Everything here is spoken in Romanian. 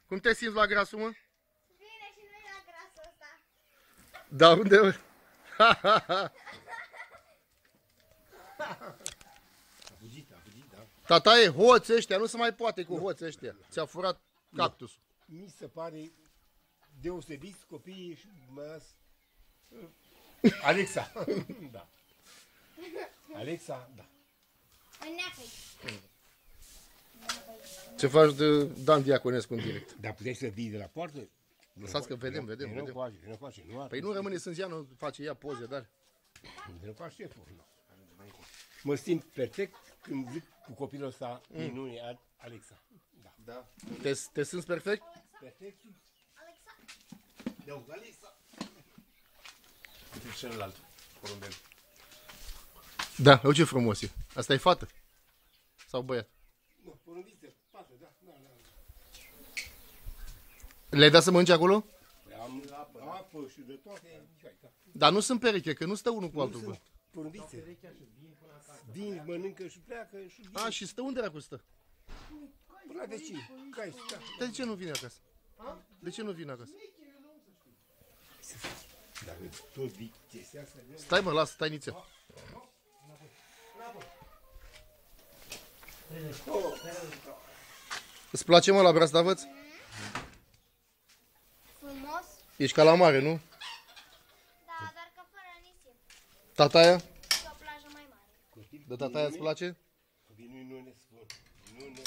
Cum te simți la grasul, mă? Bine, și noi la grasul ăsta. Da, unde? A fugit, da. Tataie, hoți ăștia, nu se mai poate cu hoți ăștia. Ți-a furat cactusul. Mi se pare deosebiți copiii și mai ales Alexa. Da. Alexa, da. În neafăi. Ce faci de Dan Diaconescu în direct? Dar puteai să vii de la poartă? Lăsați că vedem. Nu face. Păi nu rămâne Sânzianu, face ea poze, dar... Nu face șeful. Mă simt perfect când zic cu copilul ăsta minune, Alexa. Da. Te simți perfect? Perfect. Alexa. Da, Alexa. Uite celălalt, porumbel. Da, uite ce frumos e. Asta e fată? Sau băiat? Nu, porumbiță, fată, da. Le-ai dat să mănânci acolo? Am apă și de toate. Dar nu sunt pereche, că nu stă unul cu altul, bă. Porumbițe. Vin, mănâncă și pleacă și vin. A, și stă unde dracu stă? Până de ce? Cai, sta. De ce nu vine acasă? De ce nu vine acasă? Dacă tot vii chestia asta, Stai mă, lasă, stai nițel. Îți place, mă, la Brastavăț? Frumos. Ești ca la mare, nu? Da, dar că fără nisip. Tataia? Și o plajă mai mare. De tataia îți place? copiii nu ne spun. Nu ne